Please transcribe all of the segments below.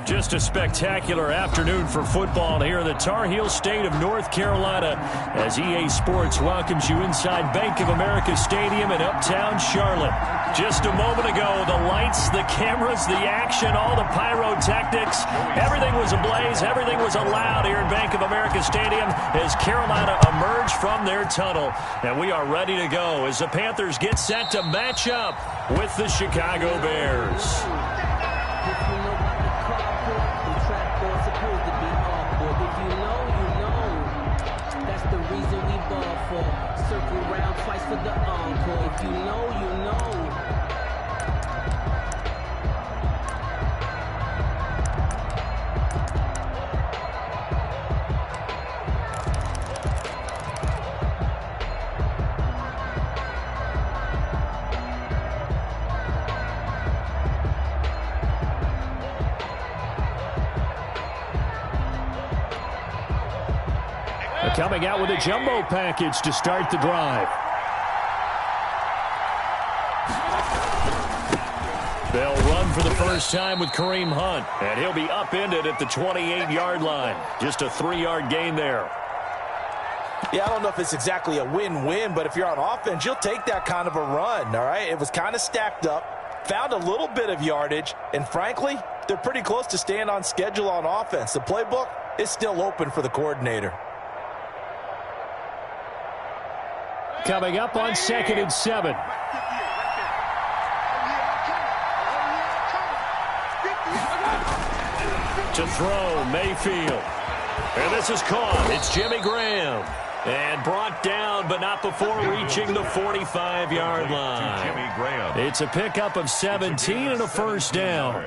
Just a spectacular afternoon for football here in the Tar Heel state of North Carolina as EA Sports welcomes you inside Bank of America Stadium in uptown Charlotte. Just a moment ago, the lights, the cameras, the action, all the pyrotechnics, everything was ablaze, everything was allowed here in Bank of America Stadium as Carolina emerged from their tunnel. And we are ready to go as the Panthers get set to match up with the Chicago Bears. Circle round twice for the encore. If you know, you know. Coming out with a jumbo package to start the drive. They'll run for the first time with Kareem Hunt, and he'll be upended at the 28-yard line. Just a 3-yard gain there. Yeah, I don't know if it's exactly a win-win, but if you're on offense, you'll take that kind of a run, all right? It was kind of stacked up, found a little bit of yardage, and frankly, they're pretty close to staying on schedule on offense. The playbook is still open for the coordinator. Coming up on 2nd and 7. To throw, Mayfield. And this is caught. It's Jimmy Graham. And brought down, but not before reaching the 45-yard line. It's a pickup of 17 and a first down.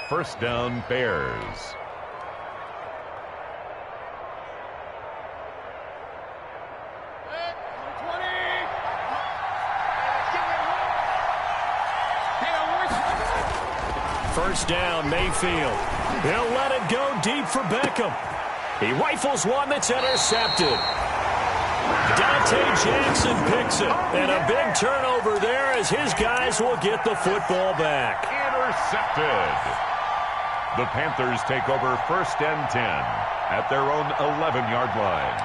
First down, Bears. First down, Mayfield. He'll let it go deep for Beckham. He rifles one that's intercepted. Dante Jackson picks it. And a big turnover there as his guys will get the football back. Intercepted. The Panthers take over 1st and 10 at their own 11-yard line.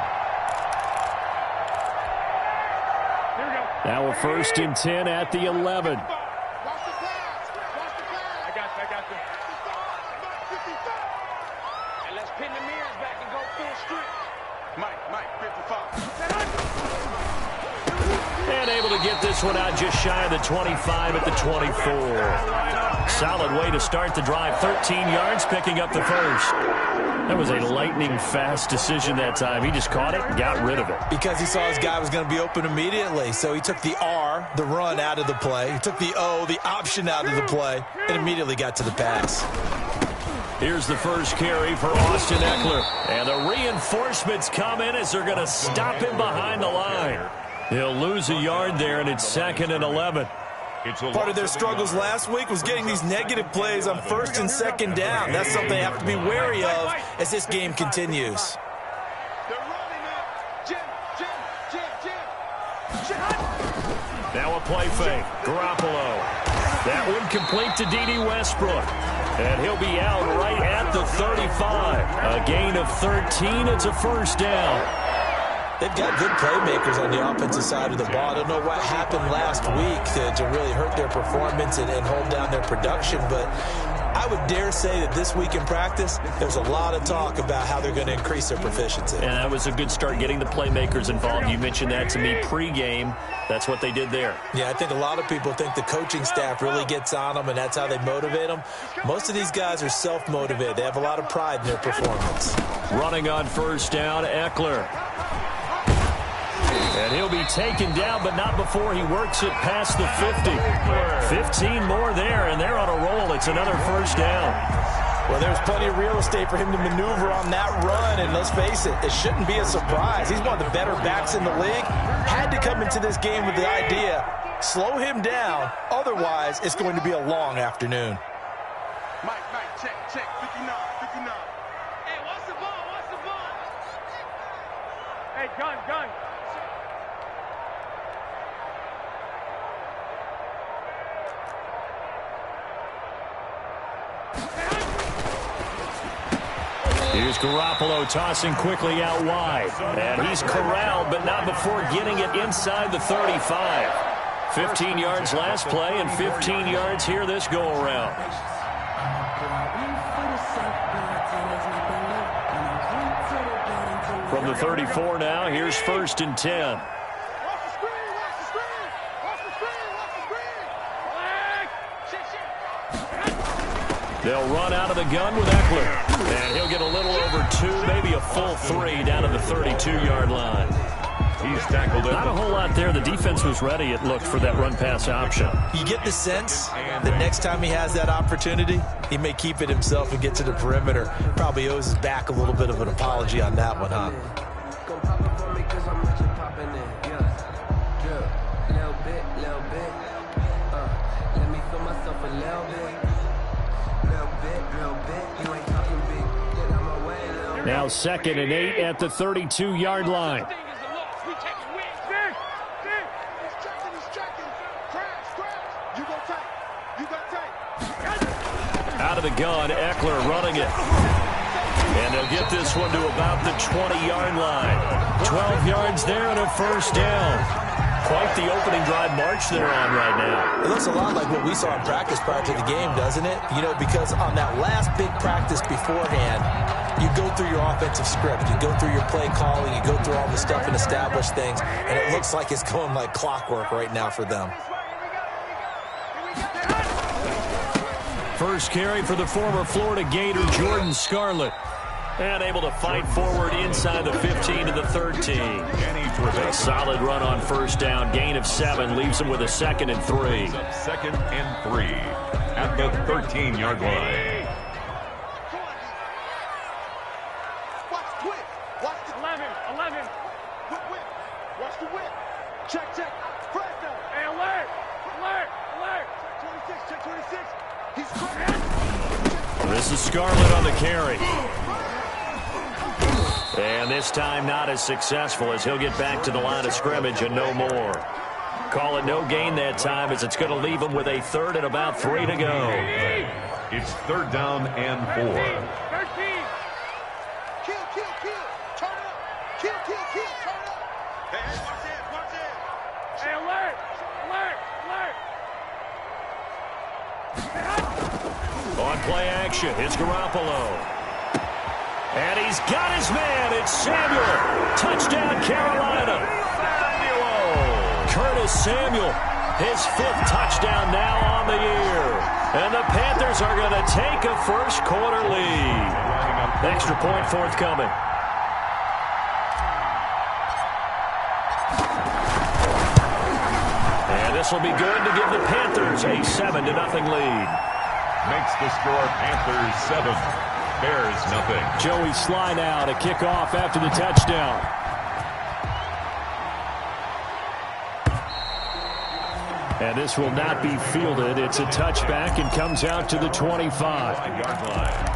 Now a 1st and 10 at the 11. And able to get this one out just shy of the 25 at the 24. Solid way to start the drive. 13 yards, picking up the first. That was a lightning-fast decision that time. He just caught it and got rid of it. Because he saw his guy was going to be open immediately. So he took the R, the run, out of the play. He took the O, the option, out of the play, and immediately got to the pass. Here's the first carry for Austin Eckler. And the reinforcements come in as they're going to stop him behind the line. He'll lose a yard there, and it's 2nd and 11. Part of their struggles last week was getting these negative plays on 1st and 2nd down. That's something they have to be wary of as this game continues. Now a play fake. Garoppolo. That one complete to D.D. Westbrook. And he'll be out right at the 35. A gain of 13. It's a first down. They've got good playmakers on the offensive side of the ball. I don't know what happened last week to really hurt their performance and hold down their production, but I would dare say that this week in practice, there's a lot of talk about how they're going to increase their proficiency. And that was a good start getting the playmakers involved. You mentioned that to me pregame. That's what they did there. Yeah, I think a lot of people think the coaching staff really gets on them, and that's how they motivate them. Most of these guys are self-motivated. They have a lot of pride in their performance. Running on first down, Eckler. And he'll be taken down, but not before he works it past the 50. 15 more there, and they're on a roll. It's another first down. Well, there's plenty of real estate for him to maneuver on that run, and let's face it, it shouldn't be a surprise. He's one of the better backs in the league. Had to come into this game with the idea, slow him down, otherwise it's going to be a long afternoon. Mike, check, 59. Hey, what's the ball? Hey, gun. Here's Garoppolo tossing quickly out wide. And he's corralled, but not before getting it inside the 35. 15 yards last play and 15 yards here this go-around. From the 34 now, here's 1st and 10. They'll run out of the gun with Eckler. And he'll get a little over 2, maybe a full 3 down to the 32-yard line. He's tackled it. Not a whole lot there. The defense was ready, it looked, for that run-pass option. You get the sense that next time he has that opportunity, he may keep it himself and get to the perimeter. Probably owes his back a little bit of an apology on that one, huh? Now 2nd and 8 at the 32-yard line. Out of the gun, Eckler running it. And they'll get this one to about the 20-yard line. 12 yards there and a 1st down. Quite the opening drive march they're on right now. It looks a lot like what we saw in practice prior to the game, doesn't it? You know, because on that last big practice beforehand, you go through your offensive script, you go through your play calling, you go through all the stuff and establish things, and it looks like it's going like clockwork right now for them. First carry for the former Florida Gator, Jordan Scarlett. And able to fight forward inside the 15 to the 13. A solid run on 1st down. Gain of 7 leaves him with a 2nd and 3. 2nd and 3 at the 13-yard line. Watch the whip. Watch the 11. Whip. Watch the whip. Check. Press down. Hey, alert. 26. Check 26. He's cracked. This is Scarlett on the carry. And this time not as successful as he'll get back to the line of scrimmage and no more. Call it no gain that time as it's going to leave him with a 3rd and about 3 to go. It's 3rd down and 4. 13. Kill. Turn it up. Kill. Turn it up. Hey, watch it. Hey, alert. On play action, it's Garoppolo. And he's got his man. It's Samuel. Touchdown, Carolina. Curtis Samuel, his 5th touchdown now on the year. And the Panthers are going to take a first-quarter lead. Extra point forthcoming. And this will be good to give the Panthers a 7-0 lead. Makes the score Panthers 7. Bears nothing. Joey Sly now to kick off after the touchdown. And this will not be fielded. It's a touchback and comes out to the 25-yard line.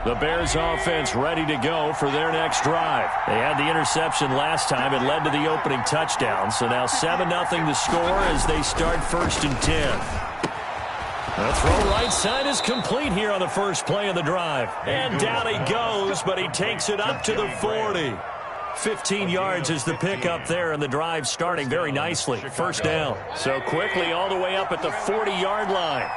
The Bears offense ready to go for their next drive. They had the interception last time. It led to the opening touchdown. So now 7-0 the score as they start 1st and 10. The throw right side is complete here on the first play of the drive. And down he goes, but he takes it up to the 40. 15 yards is the pickup there, and the drive starting very nicely. 1st down. So quickly all the way up at the 40-yard line.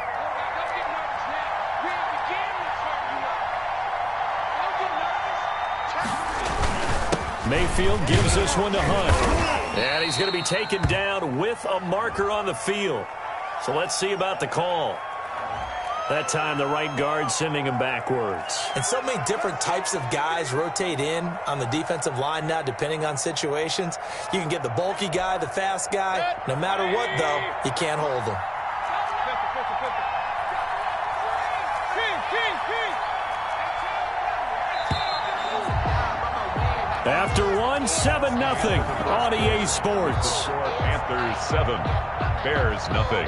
Mayfield gives this one to Hunt. And he's going to be taken down with a marker on the field. So let's see about the call. That time the right guard sending him backwards. And so many different types of guys rotate in on the defensive line now depending on situations. You can get the bulky guy, the fast guy. No matter what, though, you can't hold them. After 7-0 on EA Sports. Panthers 7, Bears nothing.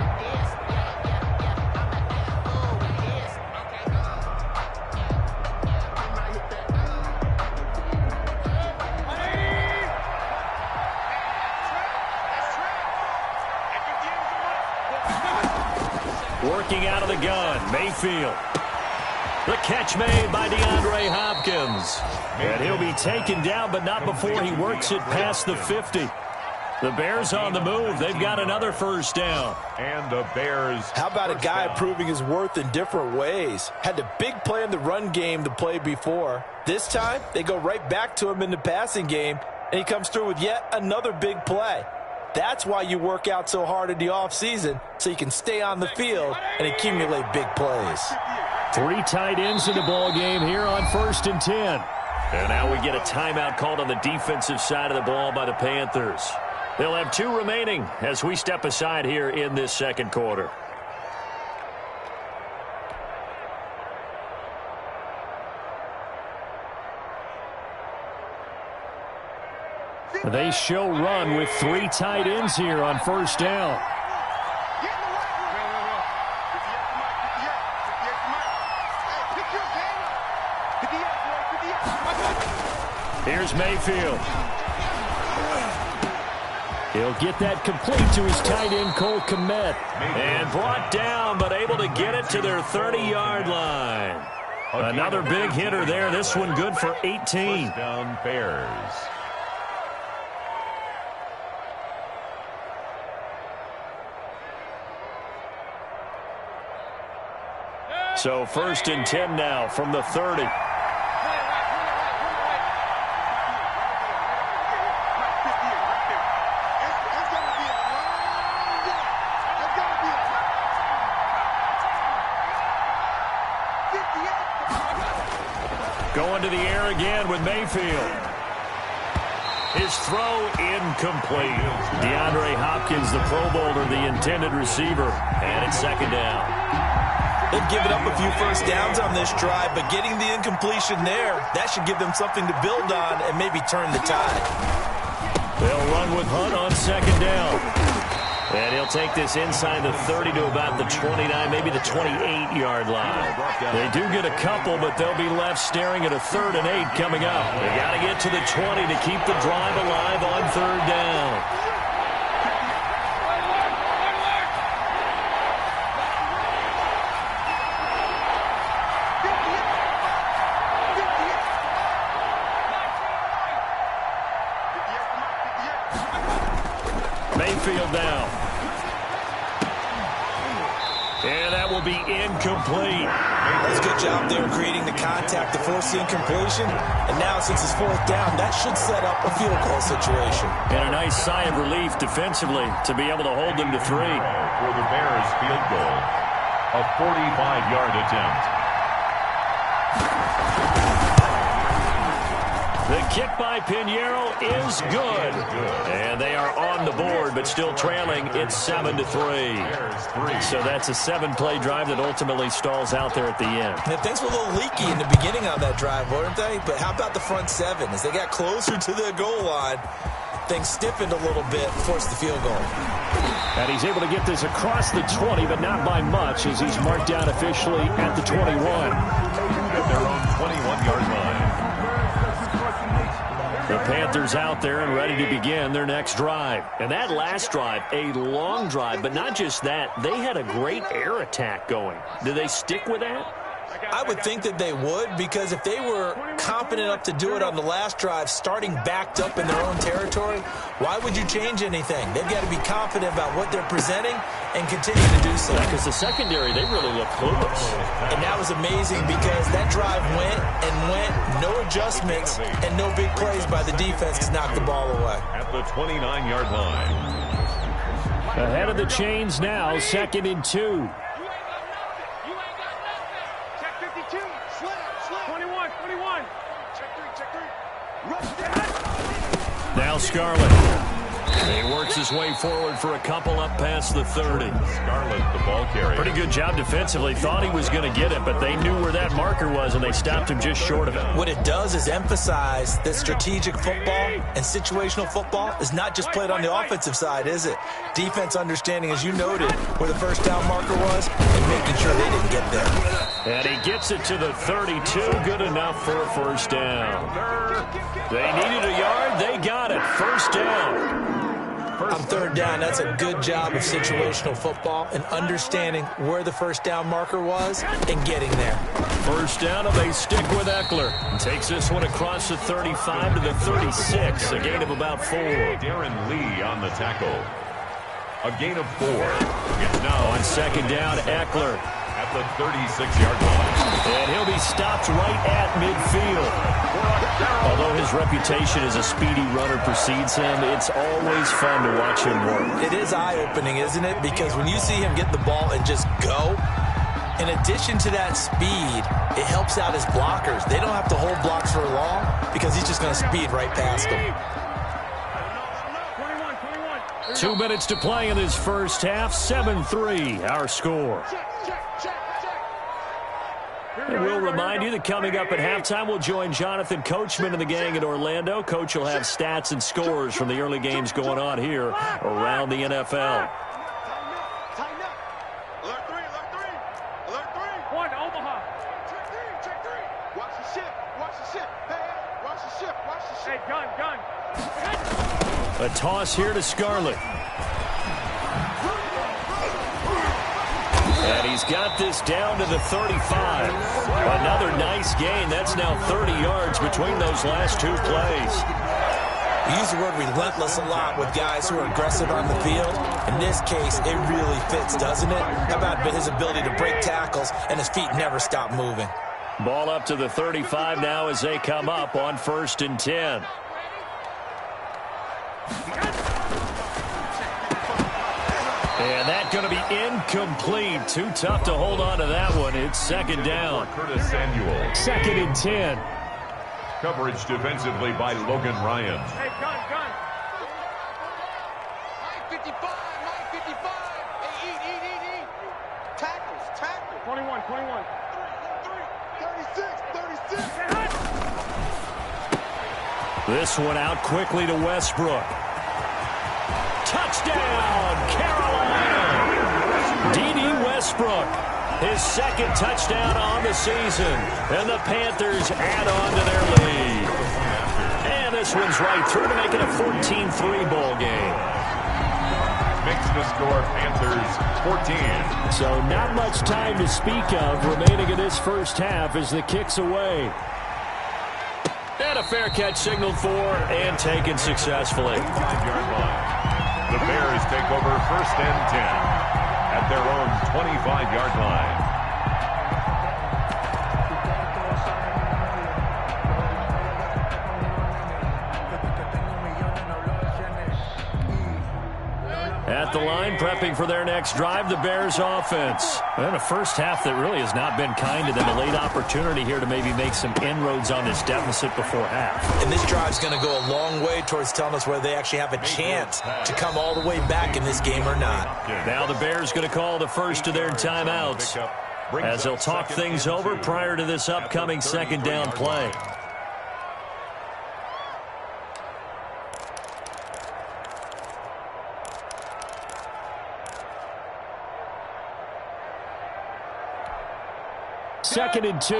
Working out of the gun, Mayfield. The catch made by DeAndre Hopkins. And he'll be taken down, but not before he works it past the 50. The Bears on the move. They've got another first down. And the Bears. How about a guy proving his worth in different ways? Had the big play in the run game the play before. This time, they go right back to him in the passing game, and he comes through with yet another big play. That's why you work out so hard in the offseason, so you can stay on the field and accumulate big plays. 3 tight ends in the ball game here on 1st and 10. And now we get a timeout called on the defensive side of the ball by the Panthers. They'll have 2 remaining as we step aside here in this second quarter. They show run with 3 tight ends here on 1st down. Here's Mayfield. He'll get that complete to his tight end, Cole Kmet. And brought down, but able to get it to their 30-yard line. Another big hitter there. This one good for 18. First down, Bears. So 1st and 10 now from the 30. Going to the air again with Mayfield. His throw incomplete. DeAndre Hopkins, the Pro Bowler, the intended receiver. And it's 2nd down. They've given up a few first downs on this drive, but getting the incompletion there, that should give them something to build on and maybe turn the tide. They'll run with Hunt on 2nd down. And he'll take this inside the 30 to about the 29, maybe the 28-yard line. They do get a couple, but they'll be left staring at a 3rd and 8 coming up. They got to get to the 20 to keep the drive alive on 3rd down. Mayfield down. And that will be incomplete. That's a good job there creating the contact to force the incompletion. And now since it's 4th down, that should set up a field goal situation. And a nice sigh of relief defensively to be able to hold them to 3. For the Bears field goal, a 45-yard attempt. The kick by Pinheiro is good. And they are on the board, but still trailing. It's 7-3. So that's a 7-play drive that ultimately stalls out there at the end. And things were a little leaky in the beginning on that drive, weren't they? But how about the front 7? As they got closer to the goal line, things stiffened a little bit, forced the field goal. And he's able to get this across the 20, but not by much, as he's marked down officially at the 21. At their own 21-yard line. The Panthers out there and ready to begin their next drive. And that last drive, a long drive, but not just that. They had a great air attack going. Do they stick with that? I would think that they would, because if they were confident enough to do it on the last drive, starting backed up in their own territory, why would you change anything? They've got to be confident about what they're presenting and continue to do so. Because the secondary, they really look clueless. And that was amazing because that drive went and went, no adjustments, and no big plays by the defense to knock the ball away. At the 29-yard line. Ahead of the chains now, 2nd and 2. Now Scarlett. He works his way forward for a couple up past the 30. Scarlett, the ball carrier. Pretty good job defensively. Thought he was going to get it, but they knew where that marker was, and they stopped him just short of it. What it does is emphasize that strategic football and situational football is not just played on the offensive side, is it? Defense understanding, as you noted, where the first down marker was and making sure they didn't get there. And he gets it to the 32. Good enough for a first down. They needed a yard. They got it. First down. On third down, that's a good job of situational football and understanding where the first down marker was and getting there. First down, and they stick with Eckler. Takes this one across the 35 to the 36, a gain of about 4. Darren Lee on the tackle. A gain of 4. It's now On second down, Eckler. At the 36-yard line. And he'll be stopped right at midfield. Although his reputation as a speedy runner precedes him, it's always fun to watch him work. It is eye-opening, isn't it? Because when you see him get the ball and just go, in addition to that speed, it helps out his blockers. They don't have to hold blocks for long because he's just going to speed right past them. 2 minutes to play in this first half. 7-3, our score. And we'll remind you that coming up at halftime, we'll join Jonathan Coachman and the gang in Orlando. Coach will have stats and scores from the early games going on here around the NFL. Tighten up. Alert 3, alert 3. Alert 3. 1, Omaha. Check 3. Watch the ship. Watch the ship. Hey, watch the ship. Watch the ship. Hey, gun. A toss here to Scarlett. And he's got this down to the 35. Another nice gain. That's now 30 yards between those last 2 plays. We use the word relentless a lot with guys who are aggressive on the field. In this case, it really fits, doesn't it? How about his ability to break tackles and his feet never stop moving? Ball up to the 35 now as they come up on 1st and 10. And that's going to be incomplete. Too tough to hold on to that one. It's second down. Curtis Samuel. 2nd and 10. Coverage defensively by Logan Ryan. Hey, gun. 55. Hey, eat. Tackles. 21. 36. This one out quickly to Westbrook. Touchdown, Carolina! D.D. Westbrook, his 2nd touchdown on the season. And the Panthers add on to their lead. And this one's right through to make it a 14-3 ball game. Makes the score Panthers 14. So not much time to speak of remaining in this first half as the kick's away. And a fair catch signaled for and taken successfully. 5-yard line. The Bears take over 1st and 10 at their own 25-yard line. At the line, prepping for their next drive, the Bears offense. And a first half that really has not been kind to them. A late opportunity here to maybe make some inroads on this deficit before half. And this drive's going to go a long way towards telling us whether they actually have a chance to come all the way back in this game or not. Now the Bears going to call the first of their timeouts as they'll talk things over prior to this upcoming second down play. Second and 2.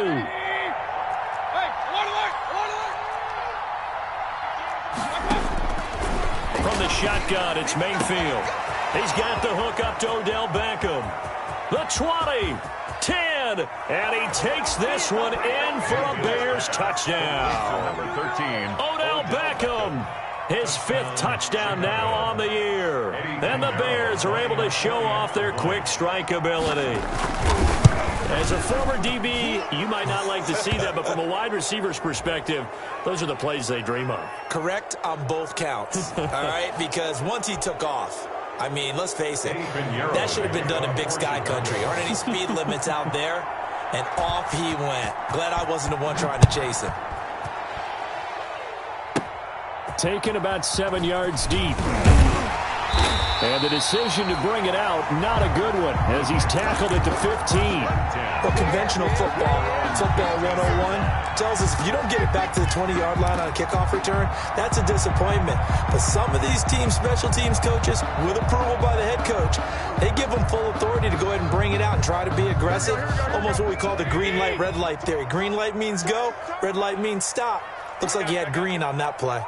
From the shotgun, it's Mayfield. He's got the hook up to Odell Beckham. The 20, 10, and he takes this one in for a Bears touchdown. Number 13. Odell Beckham, his 5th touchdown now on the year. And the Bears are able to show off their quick strike ability. As a former DB, you might not like to see that, but from a wide receiver's perspective, those are the plays they dream of. Correct on both counts, all right? Because once he took off, I mean, let's face it, that should have been done in Big Sky country. Aren't any speed limits out there? And off he went. Glad I wasn't the one trying to chase him. Taken about 7 yards deep. And the decision to bring it out, not a good one, as he's tackled at the 15. Well, conventional football 101, tells us if you don't get it back to the 20-yard line on a kickoff return, that's a disappointment. But some of these special teams coaches, with approval by the head coach, they give them full authority to go ahead and bring it out and try to be aggressive. Almost what we call the green light, red light theory. Green light means go, red light means stop. Looks like he had green on that play.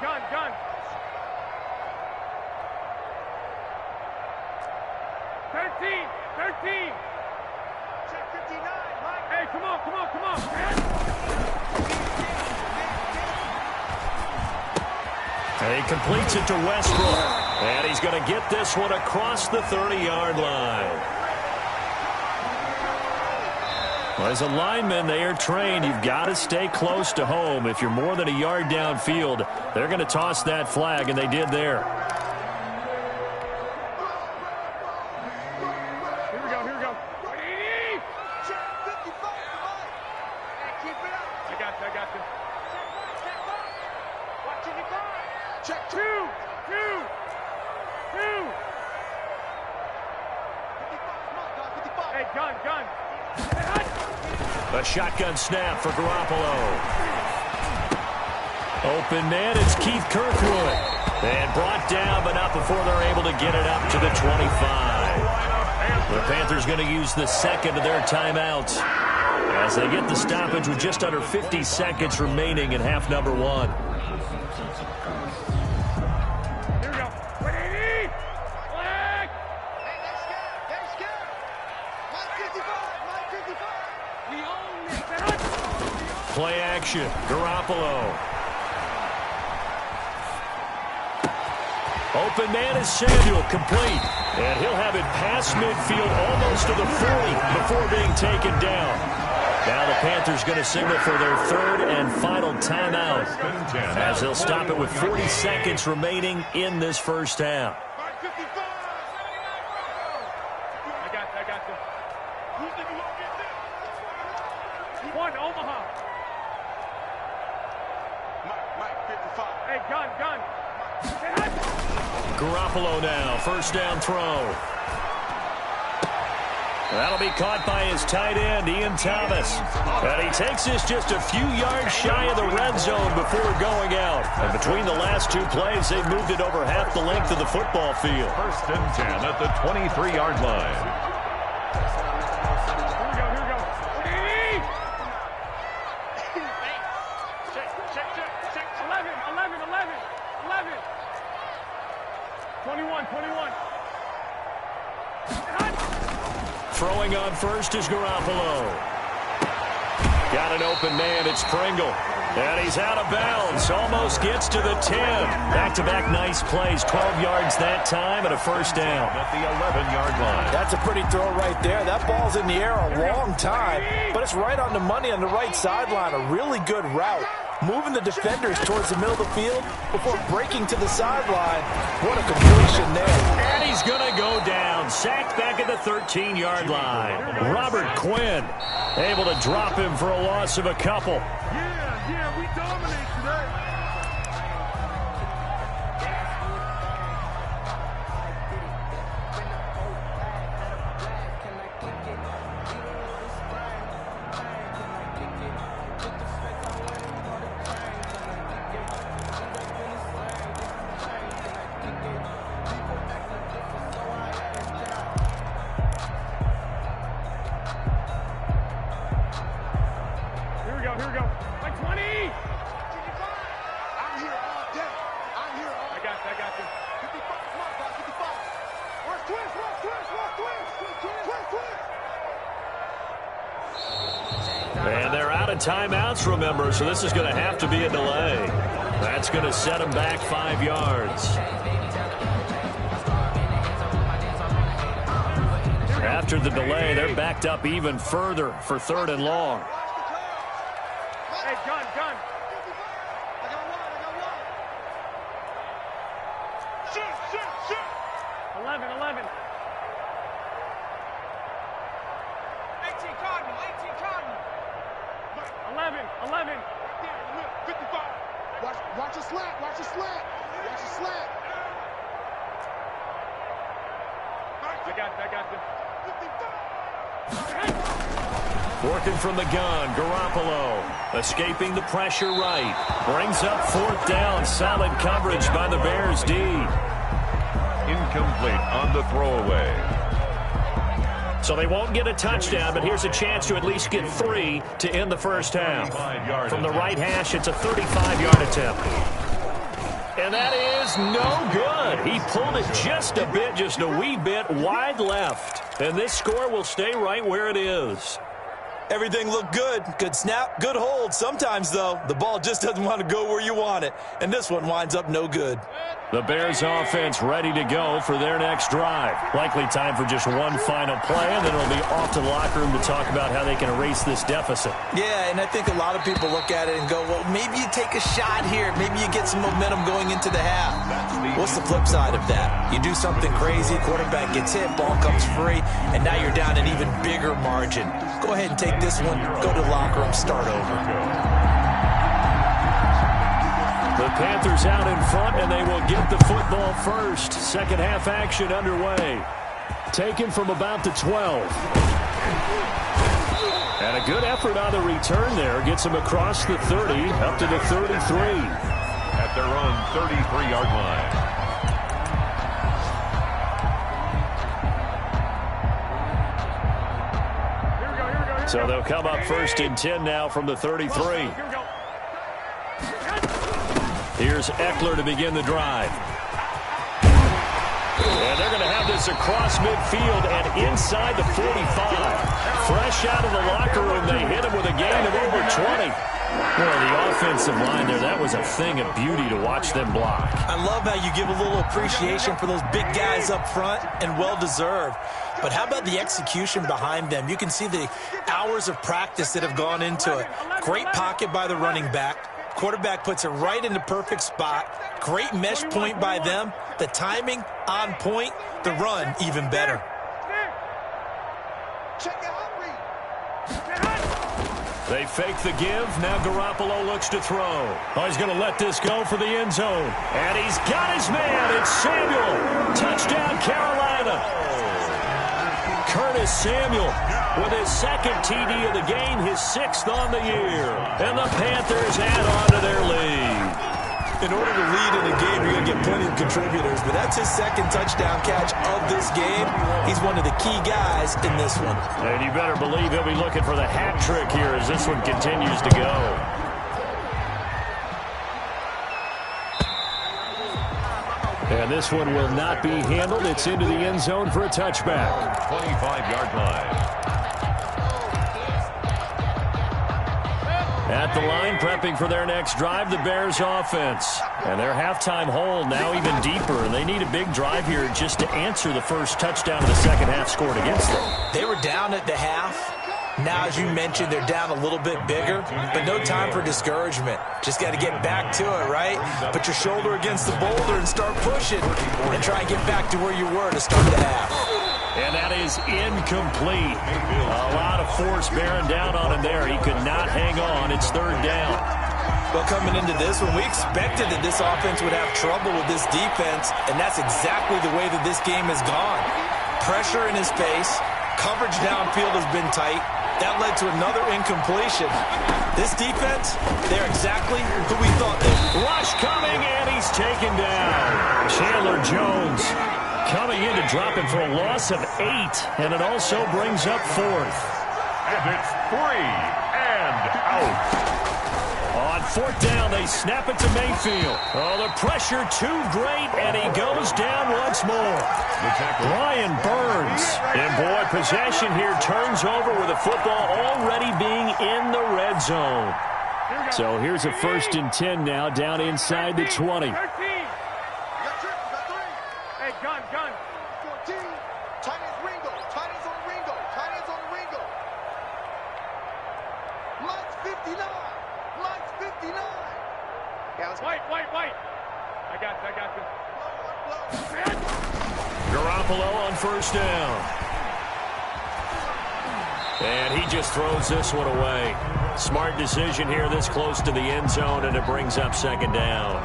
gun. 13. Check 59, Mike. Hey, come on. He completes it to Westbrook. And he's going to get this one across the 30-yard line. Well, as a lineman, they are trained. You've got to stay close to home. If you're more than a yard downfield, they're going to toss that flag, and they did there. Here we go. Check 55, hey, keep it up. I got you. Check one. Watching your guard. Check two. 55. Hey, gun. A shotgun snap for Garoppolo. Open man, it's Keith Kirkwood. And brought down, but not before they're able to get it up to the 25. The Panthers going to use the second of their timeouts as they get the stoppage with just under 50 seconds remaining in half number one. Here we go. 180. Flag. Hey, they're scared. Mike 55. We own it. Play action. Garoppolo. Open man is Samuel, complete. And he'll have it past midfield almost to the 40 before being taken down. Now the Panthers going to signal for their third and final timeout as they'll stop it with 40 seconds remaining in this first half. Mike 55. I got you. Who's the new one, Omaha. Mike 55. Hey, gun. Garoppolo now, first down throw. That'll be caught by his tight end, Ian Thomas. And he takes this just a few yards shy of the red zone before going out. And between the last two plays, they've moved it over half the length of the football field. First and 10 at the 23-yard line. Here we go. Check. 11. 21. Throwing on first is Garoppolo. Got an open man, it's Pringle. And he's out of bounds, almost gets to the 10. Back-to-back nice plays, 12 yards that time and a first down. At the 11-yard line. That's a pretty throw right there. That ball's in the air a long time, but it's right on the money on the right sideline. A really good route. Moving the defenders towards the middle of the field before breaking to the sideline. What a completion there. And he's going to go down. Sacked back at the 13-yard line. Robert Quinn able to drop him for a loss of a couple. Yeah, we dominate today. Here we go. Like 20. 55. I'm here all day. I got you. 55. Come on, guys. 55. Where's Twins? And they're out of timeouts, remember, so this is going to have to be a delay. That's going to set them back 5 yards. After the delay, they're backed up even further for third and long. Hey, gun. I got one. Shoot. 11. 18 Cardinal. 11. 55. Watch your slant. I got this. 55. Working from the gun, Garoppolo escaping the pressure right. Brings up fourth down. Solid coverage by the Bears D. Incomplete on the throwaway. So they won't get a touchdown, but here's a chance to at least get 3 to end the first half. From the right hash, it's a 35-yard attempt. And that is no good. He pulled it just a bit, just a wee bit wide left. And this score will stay right where it is. Everything looked good. Good snap, good hold. Sometimes, though, the ball just doesn't want to go where you want it. And this one winds up no good. The Bears offense ready to go for their next drive. Likely time for just one final play, and then it'll be off to the locker room to talk about how they can erase this deficit. Yeah, and I think a lot of people look at it and go, well, maybe you take a shot here. Maybe you get some momentum going into the half. What's the flip side of that? You do something crazy, quarterback gets hit, ball comes free, and now you're down an even bigger margin. Go ahead and take this one, go to the locker room, start over. The Panthers out in front, and they will get the football first. Second half action underway. Taken from about the 12. And a good effort on the return there. Gets him across the 30, up to the 33. At their own 33-yard line. So they'll come up first and 10 now from the 33. Here's Eckler to begin the drive. And they're going to have this across midfield and inside the 45. Fresh out of the locker room, they hit him with a gain of over 20. Well, the offensive line there, that was a thing of beauty to watch them block. I love how you give a little appreciation for those big guys up front, and well-deserved. But how about the execution behind them? You can see the hours of practice that have gone into it. Great pocket by the running back. Quarterback puts it right in the perfect spot. Great mesh point by them. The timing on point. The run even better. They fake the give. Now Garoppolo looks to throw. Oh, he's going to let this go for the end zone. And he's got his man. It's Samuel. Touchdown, Carolina. Curtis Samuel with his second TD of the game, his 6th on the year. And the Panthers add on to their lead. In order to lead in a game, you're going to get plenty of contributors, but that's his second touchdown catch of this game. He's one of the key guys in this one. And you better believe he'll be looking for the hat trick here as this one continues to go. And this one will not be handled. It's into the end zone for a touchback. 25-yard line. At the line, prepping for their next drive, the Bears offense. And their halftime hole now even deeper. And they need a big drive here just to answer the first touchdown of the second half scored against them. They were down at the half. Now, as you mentioned, they're down a little bit bigger, but no time for discouragement. Just got to get back to it, right? Put your shoulder against the boulder and start pushing and try and get back to where you were to start the half. And that is incomplete. A lot of force bearing down on him there. He could not hang on. It's third down. Well, coming into this one, we expected that this offense would have trouble with this defense, and that's exactly the way that this game has gone. Pressure in his face. Coverage downfield has been tight. That led to another incompletion. This defense, they're exactly who we thought they were. Rush coming, and he's taken down. Chandler Jones coming in to drop him for a loss of 8, and it also brings up 4th. And it's 3 and out. On 4th down, they snap it to Mayfield. Oh, the pressure too great, and he goes down once more. Brian Burns. And boy, possession here turns over with the football already being in the red zone. So here's a 1st and 10 now, down inside the 20. Hey, gun. 14. Tight ends Ringo. Tight ends on Ringo. Tight ends on Ringo. Lights 59. Lights 59. White. I got this. Garoppolo on 1st down. And he just throws this one away. Smart decision here this close to the end zone, and it brings up 2nd down.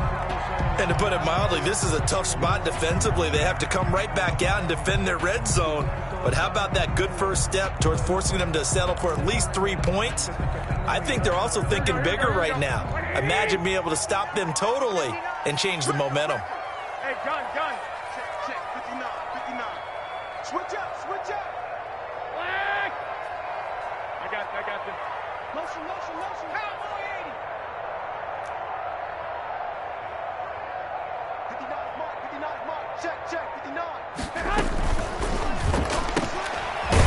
And to put it mildly, this is a tough spot defensively. They have to come right back out and defend their red zone. But how about that good first step towards forcing them to settle for at least 3 points? I think they're also thinking bigger right now. Imagine being able to stop them totally and change the momentum. Hey, gun. Check. 59. Switch up. Flag. I got this. Motion. Cowboy 80. Check, 59.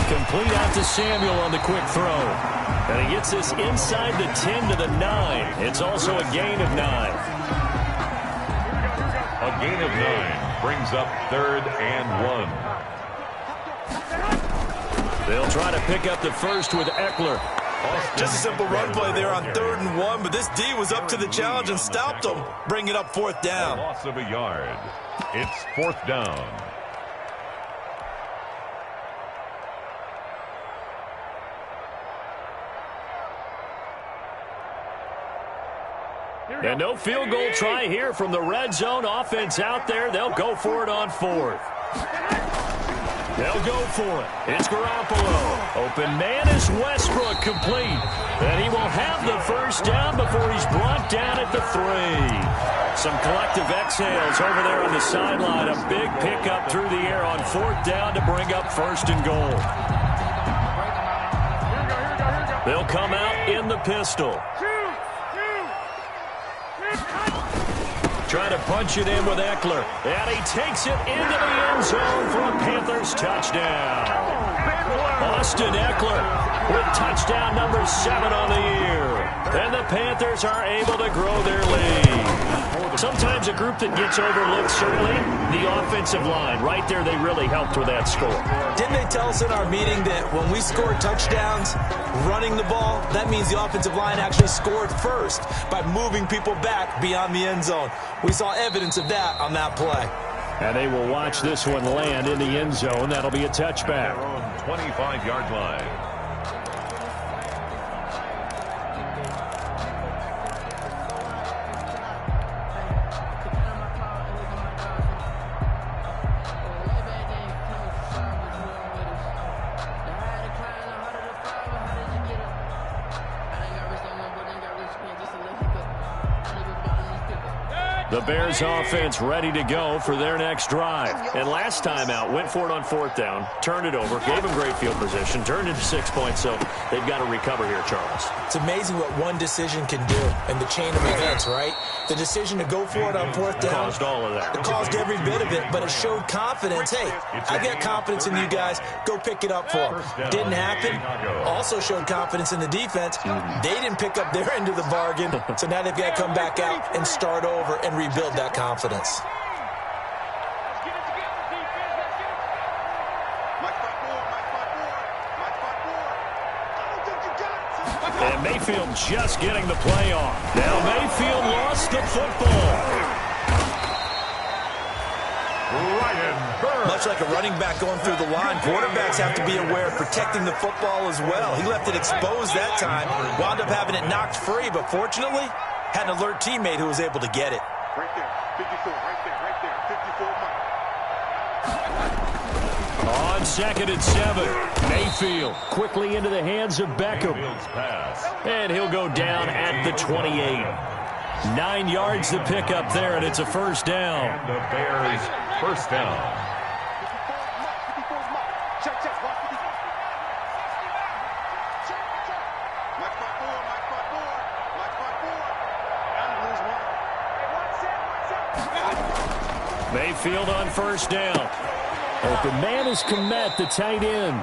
Complete out to Samuel on the quick throw. And he gets this inside the 10 to the 9. It's also a gain of 9. A gain of 9 brings up 3rd and 1. They'll try to pick up the first with Eckler. Just a simple run play there on 3rd and 1, but this D was up to the challenge and stopped them, bringing up 4th down. A loss of a yard. It's 4th down. And no field goal try here from the red zone. Offense out there. They'll go for it on 4th. They'll go for it. It's Garoppolo. Open man is Westbrook, complete. And he will have the first down before he's brought down at the 3. Some collective exhales over there on the sideline. A big pickup through the air on 4th down to bring up 1st and goal. They'll come out in the pistol. Trying to punch it in with Eckler. And he takes it into the end zone for a Panthers touchdown. Austin Eckler with touchdown number 7 on the year. And the Panthers are able to grow their lead. Sometimes a group that gets overlooked, certainly, the offensive line. Right there, they really helped with that score. Didn't they tell us in our meeting that when we score touchdowns running the ball, that means the offensive line actually scored first by moving people back beyond the end zone? We saw evidence of that on that play. And they will watch this one land in the end zone. That'll be a touchback. 25-yard line. The Bears offense ready to go for their next drive. And last time out, went for it on 4th down, turned it over, gave them great field position, turned into 6 points, so they've got to recover here, Charles. It's amazing what one decision can do in the chain of events, right? The decision to go for it on 4th down. Caused all of that. It caused every bit of it, but it showed confidence. Hey, I got confidence in you guys. Go pick it up for them. Didn't happen. Also showed confidence in the defense. They didn't pick up their end of the bargain, so now they've got to come back out and start over and rebuild that confidence. And Mayfield just getting the play off. Now Mayfield lost the football. Much like a running back going through the line, quarterbacks have to be aware of protecting the football as well. He left it exposed that time, wound up having it knocked free, but fortunately, had an alert teammate who was able to get it. Right there, 54, right there, 54. On 2nd and 7, Mayfield quickly into the hands of Beckham. And he'll go down at the 28. 9 yards to pick up there, and it's a first down. And the Bears first down. Check, watch 54. Mayfield on first down. Open man is Komet, the tight end.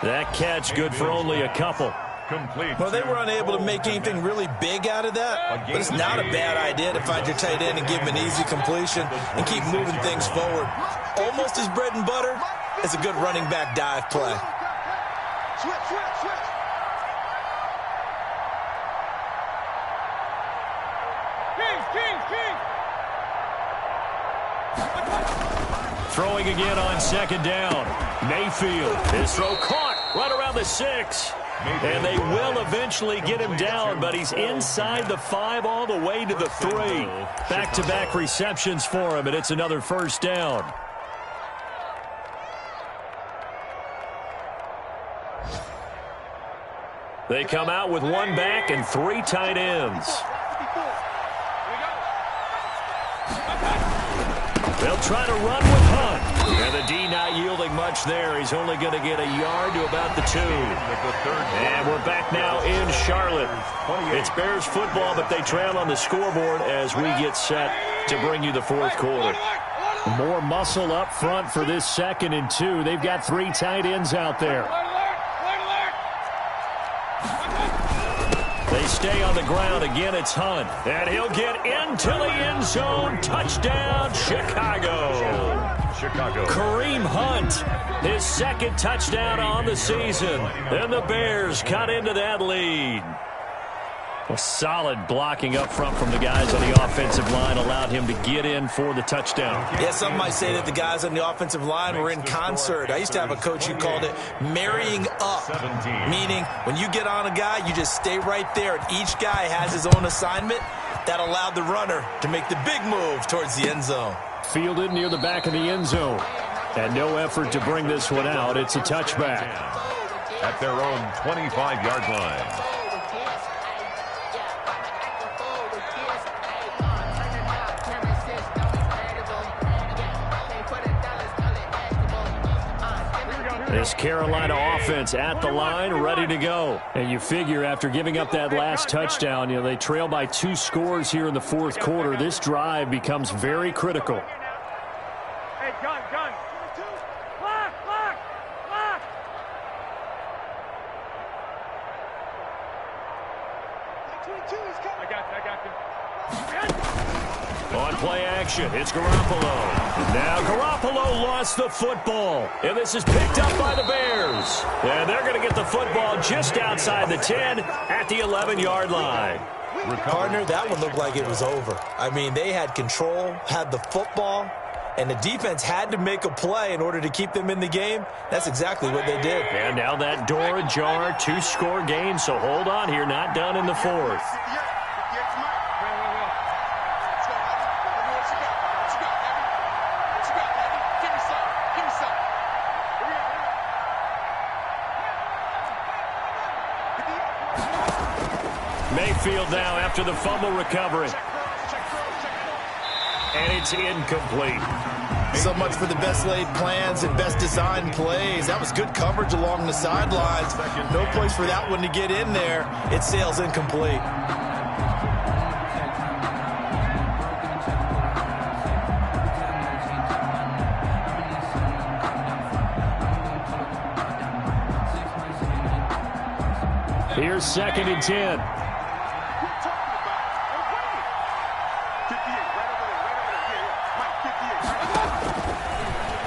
That catch good for only a couple. Complete. Well, they were unable to make anything really big out of that, but it's not a bad idea to find your tight end and give him an easy completion and keep moving things forward. Almost as bread and butter as a good running back dive play. Switch. King. Throwing again on 2nd down. Mayfield. His throw caught right around the 6. And they will eventually get him down, but he's inside the 5 all the way to the 3. Back-to-back receptions for him, and it's another first down. They come out with 1 back and 3 tight ends. They'll try to run with Hunt. And the D not yielding much there. He's only going to get a yard to about the 2. And we're back now in Charlotte. It's Bears football, but they trail on the scoreboard as we get set to bring you the 4th quarter. More muscle up front for this 2nd and 2. They've got 3 tight ends out there. They stay on the ground. Again, it's Hunt. And he'll get into the end zone. Touchdown, Chicago. Kareem Hunt, his 2nd touchdown on the season. And the Bears cut into that lead. A solid blocking up front from the guys on the offensive line allowed him to get in for the touchdown. Yeah, some might say that the guys on the offensive line were in concert. I used to have a coach who called it marrying up, meaning when you get on a guy, you just stay right there, and each guy has his own assignment. That allowed the runner to make the big move towards the end zone. Fielded near the back of the end zone. And no effort to bring this one out. It's a touchback. At their own 25-yard line. This Carolina offense at the line, ready to go. And you figure after giving up that last touchdown, they trail by 2 scores here in the 4th quarter. This drive becomes very critical. Hey, gun. Block. I got you. On play action, it's Garoppolo. Now Garoppolo lost the football. And this is picked up by the Bears. And they're going to get the football just outside the 10 at the 11-yard line. Partner, that one looked like it was over. I mean, they had control, had the football, and the defense had to make a play in order to keep them in the game. That's exactly what they did. And now that door ajar, 2-score game, so hold on here, not done in the 4th. Mayfield now after the fumble recovery. And it's incomplete. So much for the best laid plans and best designed plays. That was good coverage along the sidelines. No place for that one to get in there. It sails incomplete. Here's 2nd and 10.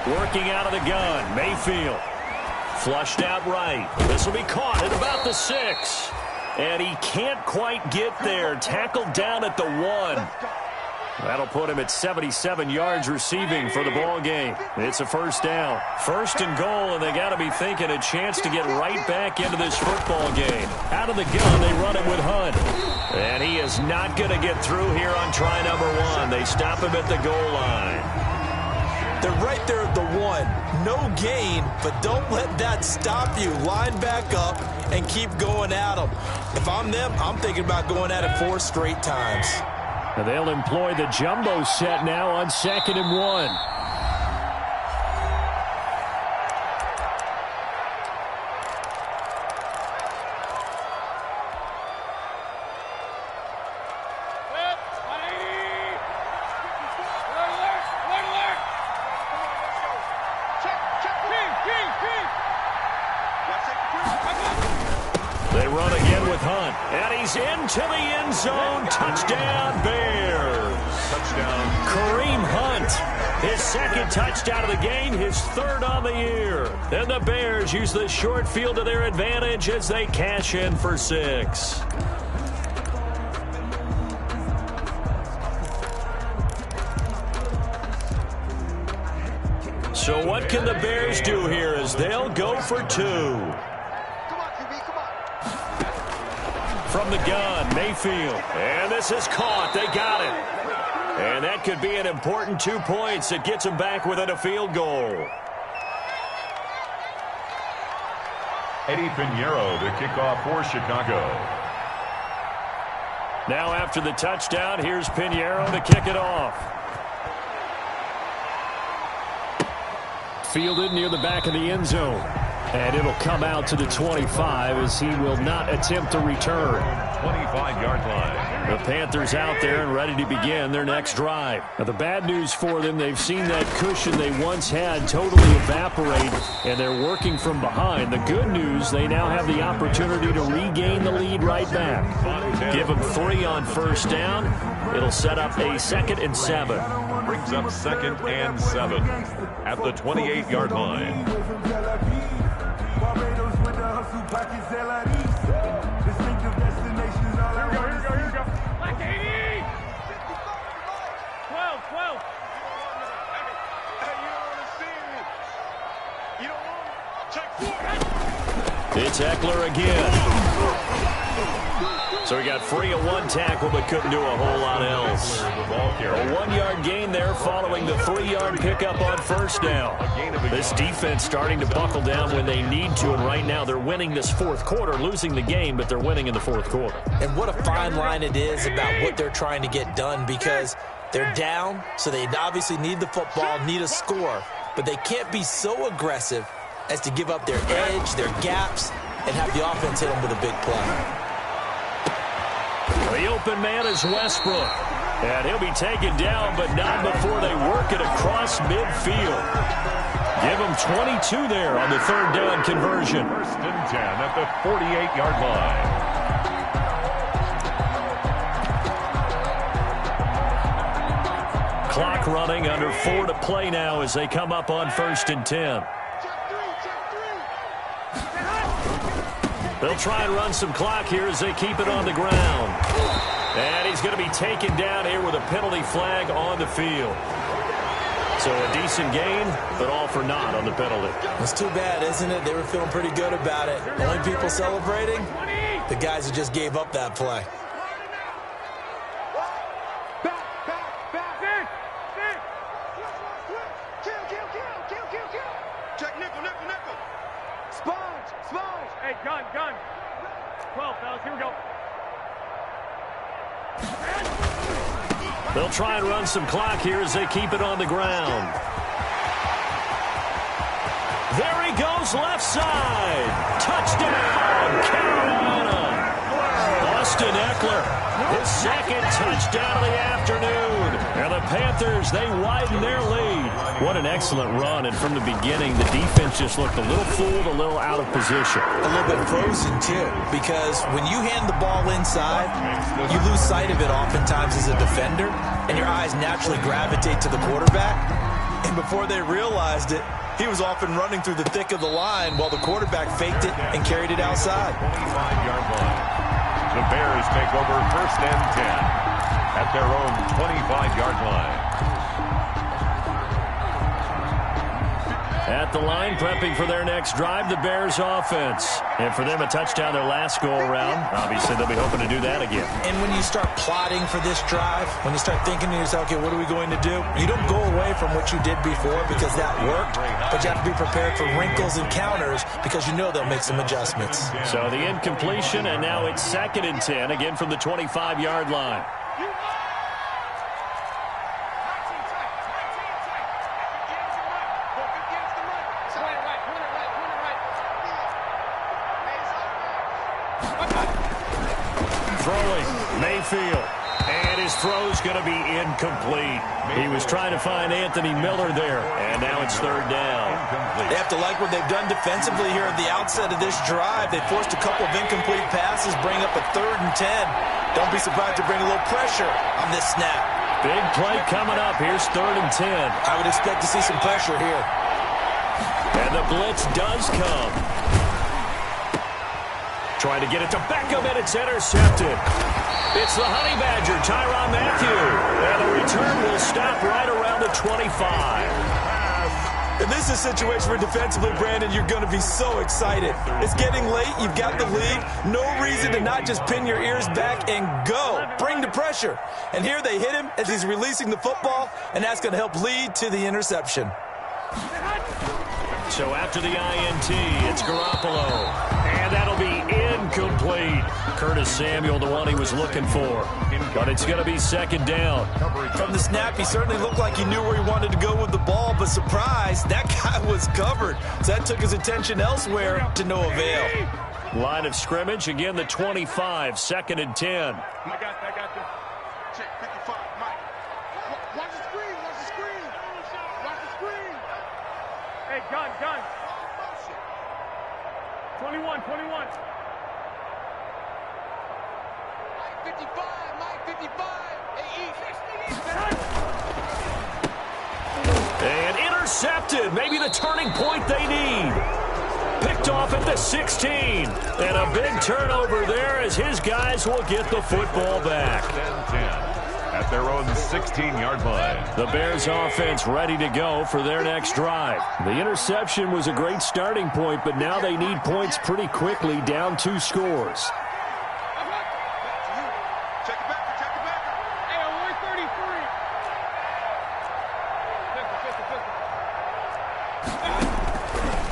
Working out of the gun, Mayfield. Flushed out right. This will be caught at about the 6. And he can't quite get there. Tackled down at the 1. That'll put him at 77 yards receiving for the ball game. It's a 1st down. 1st and goal, and they got to be thinking a chance to get right back into this football game. Out of the gun, they run it with Hunt. And he is not going to get through here on try number 1. They stop him at the goal line. They're right there at the 1. No gain, but don't let that stop you. Line back up and keep going at them. If I'm them, I'm thinking about going at it 4 straight times. And they'll employ the jumbo set now on 2nd and 1. They run again with Hunt. And he's into the end zone. Touchdown, Bears. Touchdown. Kareem Hunt. His 2nd touchdown of the game. His 3rd on the year. And the Bears use the short field to their advantage as they cash in for 6. So what can the Bears do here as they'll go for 2? From the gun, Mayfield. And this is caught. They got it. And that could be an important 2 points. It gets them back within a field goal. Eddie Pinheiro to kick off for Chicago. Now after the touchdown, here's Pinheiro to kick it off. Fielded near the back of the end zone. And it'll come out to the 25 as he will not attempt to return. 25-yard line. The Panthers out there and ready to begin their next drive. Now, the bad news for them, they've seen that cushion they once had totally evaporate, and they're working from behind. The good news, they now have the opportunity to regain the lead right back. Give them 3 on first down. It'll set up a 2nd and 7. Brings up 2nd and 7 at the 28-yard line. It's Eckler again. So he got free of 1 tackle but couldn't do a whole lot else. A 1-yard gain there following the 3-yard pickup on first down. This defense starting to buckle down when they need to, and right now they're winning this 4th quarter, losing the game, but they're winning in the 4th quarter. And what a fine line it is about what they're trying to get done, because they're down, so they obviously need the football, need a score, but they can't be so aggressive as to give up their edge, their gaps, and have the offense hit them with a big play. The open man is Westbrook. And he'll be taken down, but not before they work it across midfield. Give him 22 there on the 3rd down conversion. 1st and 10 at the 48-yard line. Clock running, under 4 to play now as they come up on 1st and 10. They'll try and run some clock here as they keep it on the ground. And he's going to be taken down here with a penalty flag on the field. So a decent gain, but all for naught on the penalty. It's too bad, isn't it? They were feeling pretty good about it. Only people celebrating? The guys who just gave up that play. Gun. 12, fellas, here we go. They'll try and run some clock here as they keep it on the ground. There he goes, left side. Touchdown, Carolina. Austin Eckler, his 2nd touchdown of the afternoon. And the Panthers, they widen their lead. What an excellent run. And from the beginning, the defense just looked a little fooled, a little out of position. A little bit frozen, too, because when you hand the ball inside, you lose sight of it oftentimes as a defender, and your eyes naturally gravitate to the quarterback. And before they realized it, he was off and running through the thick of the line while the quarterback faked it and carried it outside. 25-yard line. The Bears take over 1st and 10 at their own 25-yard line. At the line, prepping for their next drive, the Bears offense. And for them, a touchdown their last go-around. Obviously, they'll be hoping to do that again. And when you start plotting for this drive, when you start thinking to yourself, okay, what are we going to do? You don't go away from what you did before because that worked, but you have to be prepared for wrinkles and counters because you know they'll make some adjustments. So the incompletion, and now it's 2nd and 10, again from the 25-yard line. Throwing, Mayfield, and his throw's going to be incomplete. He was trying to find Anthony Miller there, and now it's 3rd down. They have to like what they've done defensively here at the outset of this drive. They forced a couple of incomplete passes, bring up a 3rd and 10. Don't be surprised to bring a little pressure on this snap. Big play coming up. Here's 3rd and 10. I would expect to see some pressure here. And the blitz does come. Trying to get it to Beckham, and it's intercepted. It's the Honey Badger, Tyrann Mathieu. And the return will stop right around the 25. And this is a situation where defensively, Brandon, you're going to be so excited. It's getting late. You've got the lead. No reason to not just pin your ears back and go. Bring the pressure. And here they hit him as he's releasing the football, and that's going to help lead to the interception. So after the INT, it's Garoppolo. And that'll be incomplete. Curtis Samuel, the one he was looking for. But it's going to be second down. From the snap, he certainly looked like he knew where he wanted to go with the ball, but surprise, that guy was covered. So that took his attention elsewhere to no avail. Line of scrimmage, again the 25, second and 10. I got this. Check 55, Mike. Watch the screen, watch the screen. Watch the screen. Hey, gun. 21. 55, Mike, 55. And intercepted. Maybe the turning point they need. Picked off at the 16. And a big turnover there as his guys will get the football back. 10 at their own 16-yard line. The Bears offense ready to go for their next drive. The interception was a great starting point, but now they need points pretty quickly, down 2 scores. Check it back. Hey,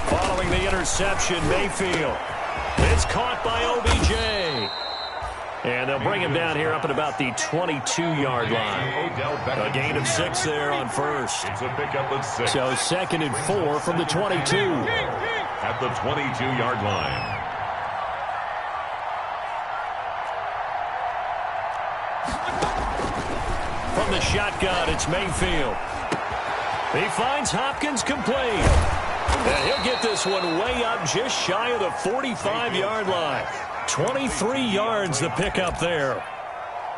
133. Following the interception, Mayfield is caught by OBJ. And they'll bring him down here up at about the 22-yard line. A gain of 6 there on first. It's a pickup of 6. So second and 4 from the 22. At the 22-yard line. From the shotgun, it's Mayfield. He finds Hopkins complete. And he'll get this one way up just shy of the 45-yard line. 23 yards the pickup there.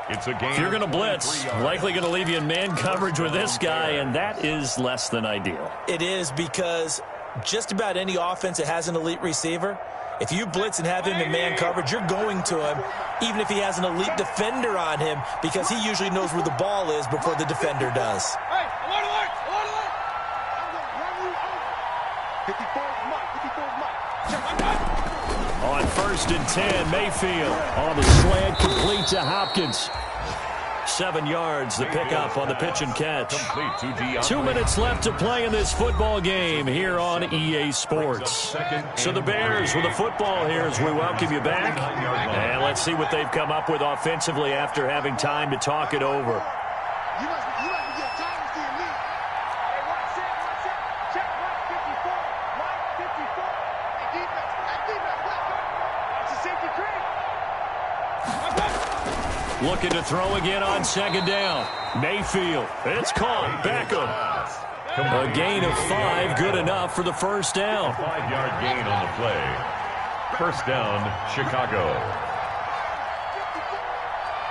It's a game. If you're going to blitz, likely going to leave you in man coverage with this guy, and that is less than ideal. It is, because just about any offense that has an elite receiver, if you blitz and have him in man coverage, you're going to him, even if he has an elite defender on him, because he usually knows where the ball is before the defender does. Hey, alert! 54's Mike. Check it back. On first and 10, Mayfield on the slant, complete to Hopkins. 7 yards, the pickup on the pitch and catch. 2 minutes left to play in this football game here on EA Sports. So the Bears with the football here as we welcome you back. And let's see what they've come up with offensively after having time to talk it over. You must be getting tired of seeing me. Hey, watch it. Check Mike 54. Mike 54. Hey, defense. Watch the safety cream. Looking to throw again on second down. Mayfield. It's caught. Beckham. A gain of 5, good enough for the first down. 5-yard gain on the play. First down, Chicago.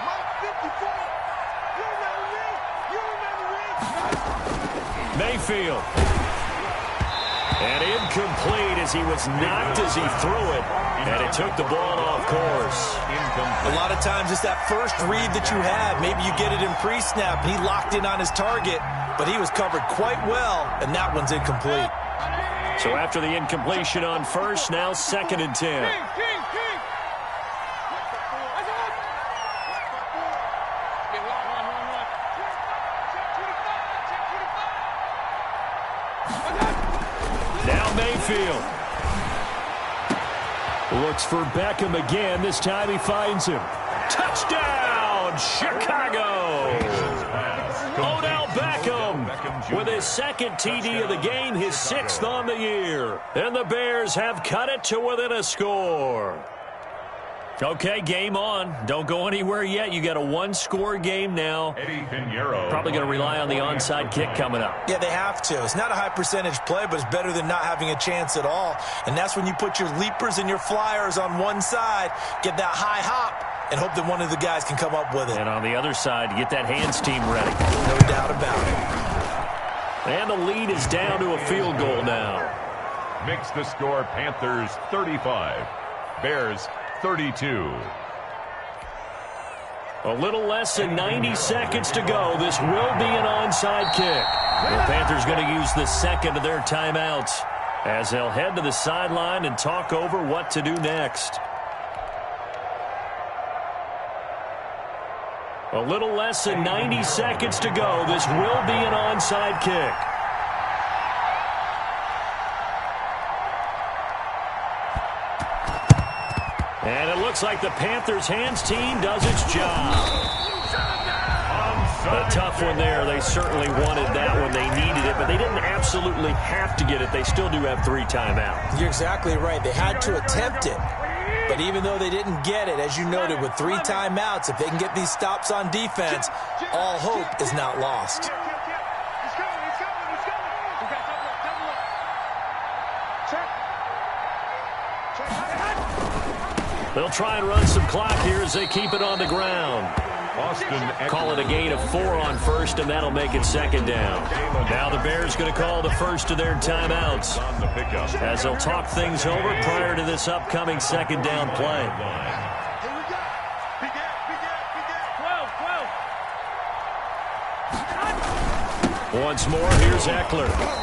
Mike 54. You remember me. Mayfield. And incomplete as he was knocked as he threw it. And it took the ball off course. A lot of times it's that first read that you have. Maybe you get it in pre-snap, and he locked in on his target, but he was covered quite well, and that one's incomplete. So after the incompletion on first, now second and 10. King. Now Mayfield. Looks for Beckham again. This time he finds him. Touchdown, Chicago! Odell Beckham with his second TD of the game, his 6th on the year. And the Bears have cut it to within a score. Okay, game on. Don't go anywhere yet. You got a 1-score game now. Probably going to rely on the onside kick coming up. Yeah, they have to. It's not a high percentage play, but it's better than not having a chance at all. And that's when you put your leapers and your flyers on one side, get that high hop, and hope that one of the guys can come up with it. And on the other side, get that hands team ready. No doubt about it. And the lead is down to a field goal now. Makes the score Panthers 35, Bears 32. A little less than 90 seconds to go. This will be an onside kick. The Panthers going to use the second of their timeouts as they'll head to the sideline and talk over what to do next. A little less than 90 seconds to go. This will be an onside kick. And it looks like the Panthers hands team does its job. A tough one there. They certainly wanted that when they needed it, but they didn't absolutely have to get it. They still do have 3 timeouts. You're exactly right. They had to attempt it. But even though they didn't get it, as you noted, with 3 timeouts, if they can get these stops on defense, all hope is not lost. They'll try and run some clock here as they keep it on the ground. Call it a gain of 4 on first, and that'll make it 2nd down. Now the Bears going to call the first of their timeouts as they'll talk things over prior to this upcoming 2nd down play. Once more, here's Eckler.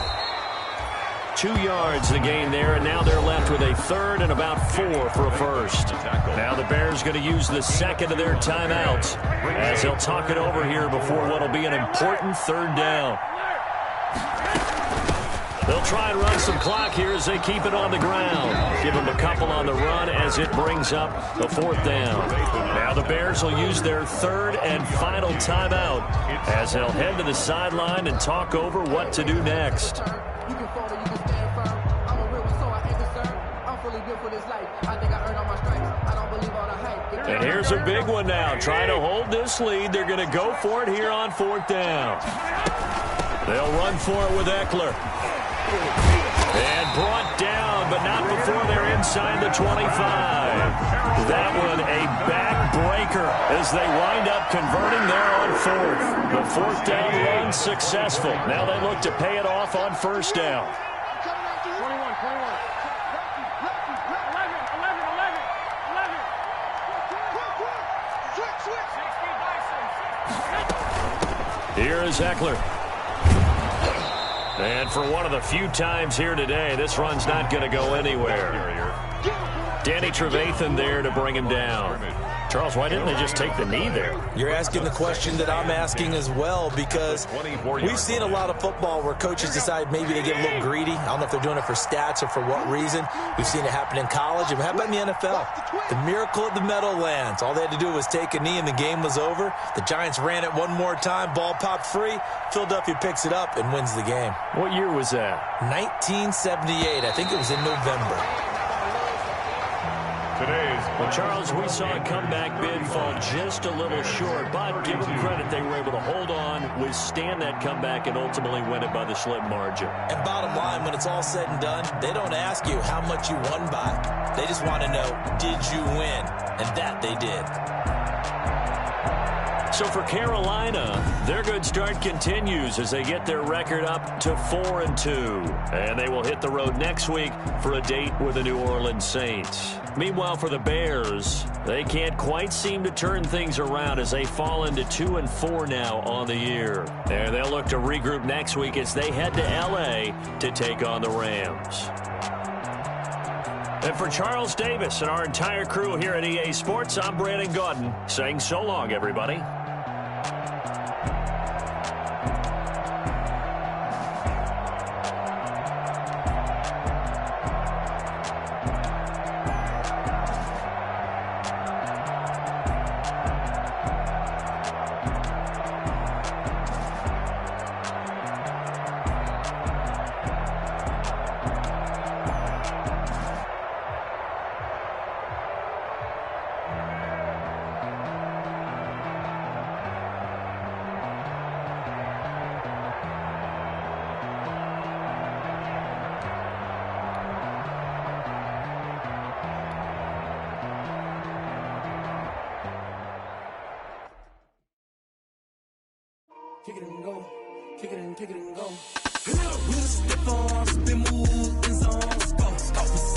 2 yards the gain there, and now they're left with a 3rd and about 4 for a first. Now the Bears going to use the 2nd of their timeouts as they'll talk it over here before what will be an important 3rd down. They'll try and run some clock here as they keep it on the ground. Give them a couple on the run as it brings up the 4th down. Now the Bears will use their 3rd and final timeout as they'll head to the sideline and talk over what to do next. And here's a big one now. Trying to hold this lead. They're going to go for it here on 4th down. They'll run for it with Eckler. And brought down, but not before they're inside the 25. That one a backbreaker as they wind up converting there on 4th. The 4th down run successful. Now they look to pay it off on 1st down. Here is Eckler. And for one of the few times here today, this run's not going to go anywhere. Danny Trevathan there to bring him down. Charles, why didn't they just take the knee there? You're asking the question that I'm asking as well, because we've seen a lot of football where coaches decide maybe they get a little greedy. I don't know if they're doing it for stats or for what reason. We've seen it happen in college. And how about in the NFL? The miracle at the Meadowlands. All they had to do was take a knee and the game was over. The Giants ran it one more time. Ball popped free. Philadelphia picks it up and wins the game. What year was that? 1978. I think it was in November. Well, Charles, we saw a comeback bid fall just a little short, but give them credit, they were able to hold on, withstand that comeback, and ultimately win it by the slim margin. And bottom line, when it's all said and done, they don't ask you how much you won by. They just want to know, did you win? And that they did. So for Carolina, their good start continues as they get their record up to 4-2. And they will hit the road next week for a date with the New Orleans Saints. Meanwhile, for the Bears, they can't quite seem to turn things around as they fall into 2-4 now on the year. And they'll look to regroup next week as they head to L.A. to take on the Rams. And for Charles Davis and our entire crew here at EA Sports, I'm Brandon Gaudin saying so long, everybody. Kick it and go. Kick it and go. Hit up with a stiff arm, spin move, and zones. Go.